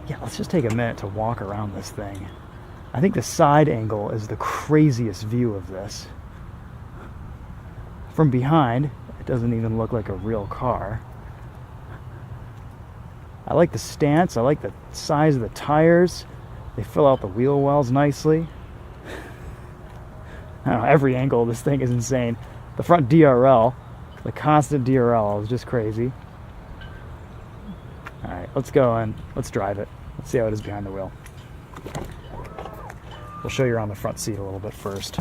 Yeah, let's just take a minute to walk around this thing. I think the side angle is the craziest view of this. From behind, it doesn't even look like a real car. I like the stance, I like the size of the tires. They fill out the wheel wells nicely. I don't know, every angle of this thing is insane. The front DRL, the constant DRL is just crazy. Alright, let's go and let's drive it. Let's see how it is behind the wheel. We'll show you around the front seat a little bit first.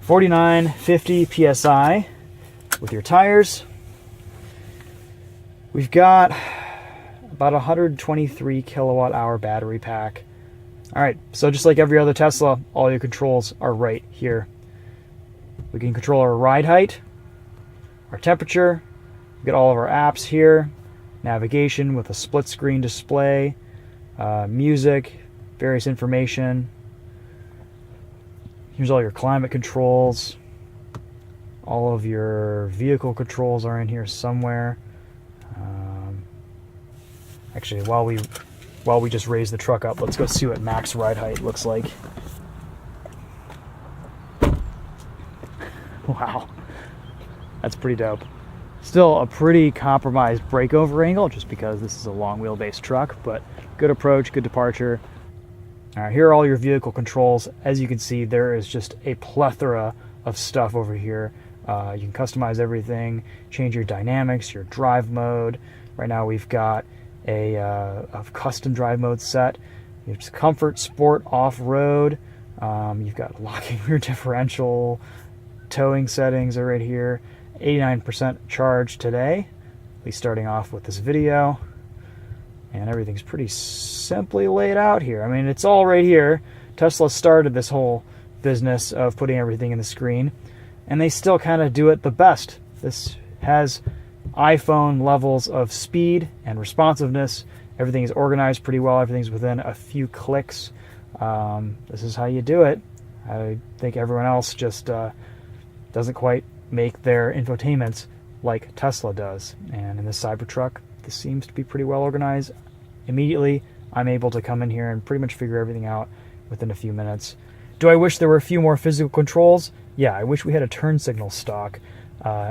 4950 PSI with your tires. We've got about 123 kilowatt hour battery pack. Alright, so just like every other Tesla, all your controls are right here. We can control our ride height, our temperature, we get all of our apps here, navigation with a split screen display, music, various information. Here's all your climate controls. All of your vehicle controls are in here somewhere. Actually, while we just raise the truck up, let's go see what max ride height looks like. Wow, that's pretty dope. Still a pretty compromised breakover angle, just because this is a long wheelbase truck, but good approach, good departure. All right, here are all your vehicle controls. As you can see, there is just a plethora of stuff over here. You can customize everything, change your dynamics, your drive mode. Right now we've got a custom drive mode set. You have comfort, sport, off-road. You've got locking rear differential, towing settings are right here. 89% charge today, at least starting off with this video. And everything's pretty simply laid out here. I mean, it's all right here. Tesla started this whole business of putting everything in the screen, and they still kind of do it the best. This has iPhone levels of speed and responsiveness. Everything is organized pretty well. Everything's within a few clicks. This is how you do it. I think everyone else just doesn't quite make their infotainments like Tesla does. And in this Cybertruck, this seems to be pretty well organized. Immediately, I'm able to come in here and pretty much figure everything out within a few minutes. Do I wish there were a few more physical controls? Yeah, I wish we had a turn signal stock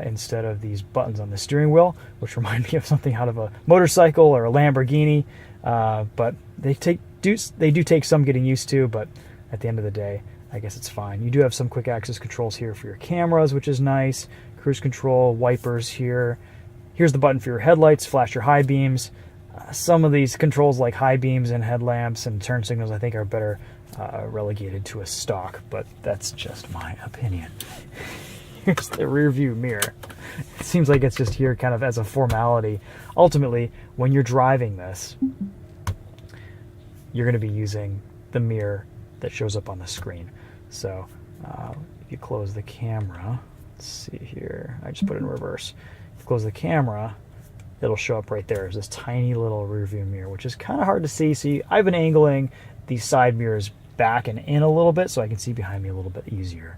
instead of these buttons on the steering wheel, which remind me of something out of a motorcycle or a Lamborghini. But they do take some getting used to, but at the end of the day, I guess it's fine. You do have some quick access controls here for your cameras, which is nice. Cruise control, wipers here. Here's the button for your headlights, flash your high beams. Some of these controls like high beams and headlamps and turn signals I think are better relegated to a stock, but that's just my opinion. Here's the rear view mirror. It seems like it's just here kind of as a formality. Ultimately, when you're driving this, you're going to be using the mirror that shows up on the screen. So if you close the camera, let's see here, I just put it in reverse. If you close the camera, it'll show up right there. There's this tiny little rear view mirror, which is kind of hard to see. See, I've been angling these side mirrors back and in a little bit so I can see behind me a little bit easier.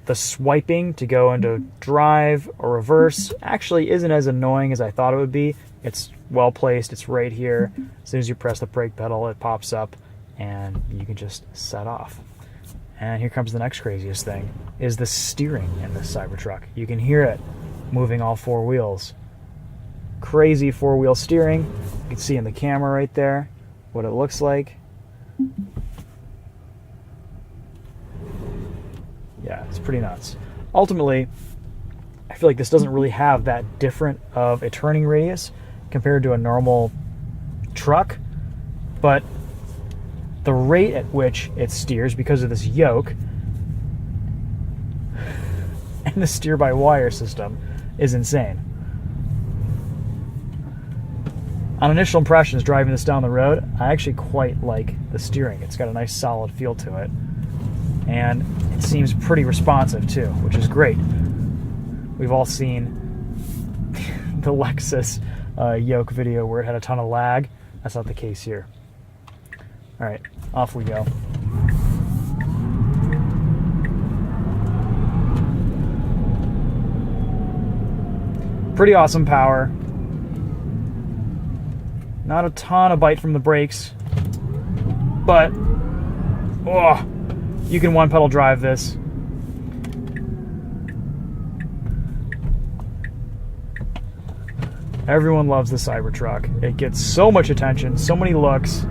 The swiping to go into drive or reverse actually isn't as annoying as I thought it would be. It's well placed, it's right here. As soon as you press the brake pedal, it pops up and you can just set off. And here comes the next craziest thing, is the steering in this Cybertruck. You can hear it moving all four wheels. Crazy four-wheel steering. You can see in the camera right there what it looks like. Yeah, it's pretty nuts. Ultimately, I feel like this doesn't really have that different of a turning radius compared to a normal truck, but the rate at which it steers because of this yoke and the steer-by-wire system is insane. On initial impressions driving this down the road, I actually quite like the steering. It's got a nice solid feel to it. And it seems pretty responsive too, which is great. We've all seen the Lexus yoke video where it had a ton of lag. That's not the case here. All right, off we go. Pretty awesome power. Not a ton of bite from the brakes, but oh, you can one pedal drive this. Everyone loves the Cybertruck. It gets so much attention, so many looks.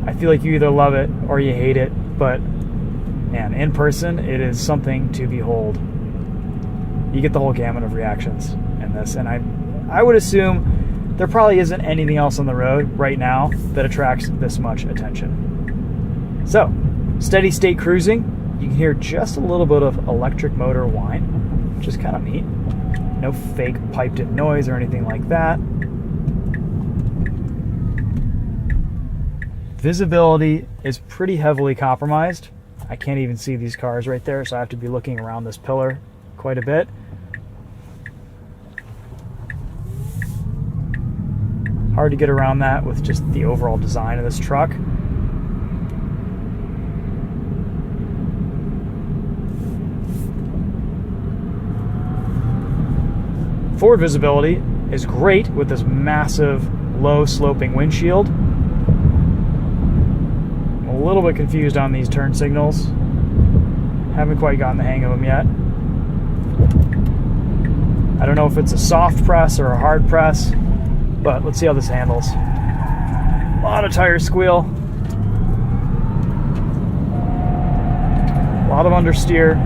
I feel like you either love it or you hate it, but man, in person, it is something to behold. You get the whole gamut of reactions in this, and I would assume there probably isn't anything else on the road right now that attracts this much attention. So, steady state cruising. You can hear just a little bit of electric motor whine, which is kind of neat. No fake piped in noise or anything like that. Visibility is pretty heavily compromised. I can't even see these cars right there, so I have to be looking around this pillar quite a bit. Hard to get around that with just the overall design of this truck. Forward visibility is great with this massive, low sloping windshield. I'm a little bit confused on these turn signals. Haven't quite gotten the hang of them yet. I don't know if it's a soft press or a hard press, but let's see how this handles. A lot of tire squeal. A lot of understeer.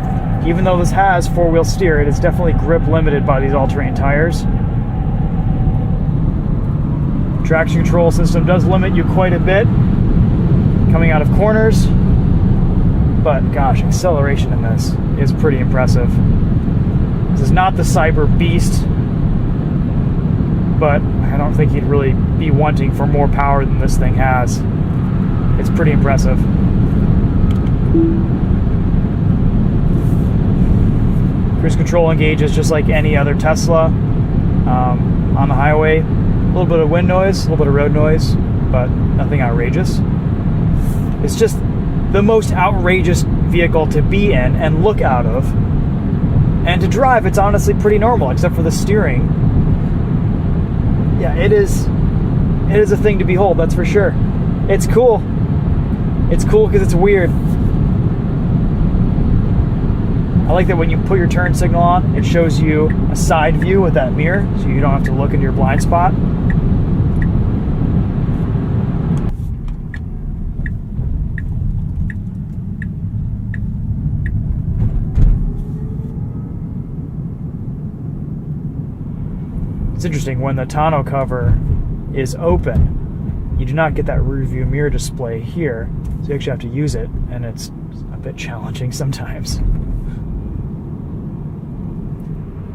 Even though this has four-wheel steer, it is definitely grip limited by these all-terrain tires. Traction control system does limit you quite a bit coming out of corners, but gosh, acceleration in this is pretty impressive. This is not the Cyber Beast, but I don't think you'd really be wanting for more power than this thing has. It's pretty impressive. Cruise control engages just like any other Tesla on the highway. A little bit of wind noise, a little bit of road noise, but nothing outrageous. It's just the most outrageous vehicle to be in and look out of. And to drive, it's honestly pretty normal, except for the steering. Yeah, it is a thing to behold, that's for sure. It's cool. It's cool because it's weird. I like that when you put your turn signal on, it shows you a side view with that mirror, so you don't have to look into your blind spot. It's interesting, when the tonneau cover is open, you do not get that rear view mirror display here, so you actually have to use it, and it's a bit challenging sometimes.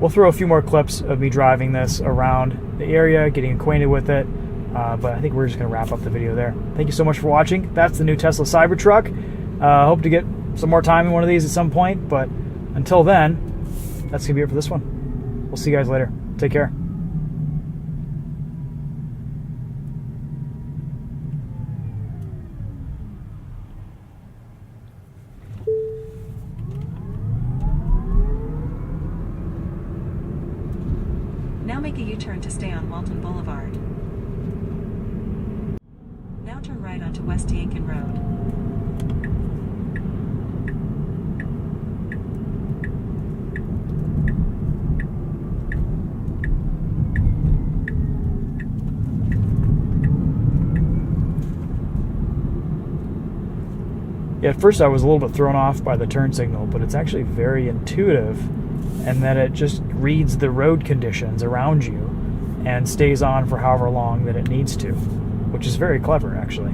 We'll throw a few more clips of me driving this around the area, getting acquainted with it, but I think we're just going to wrap up the video there. Thank you so much for watching. That's the new Tesla Cybertruck. Hope to get some more time in one of these at some point, but until then, that's going to be it for this one. We'll see you guys later. Take care. Now make a U-turn to stay on Walton Boulevard. Now turn right onto West Yankton Road. Yeah, at first I was a little bit thrown off by the turn signal, but it's actually very intuitive, and that it just reads the road conditions around you and stays on for however long that it needs to, which is very clever, actually.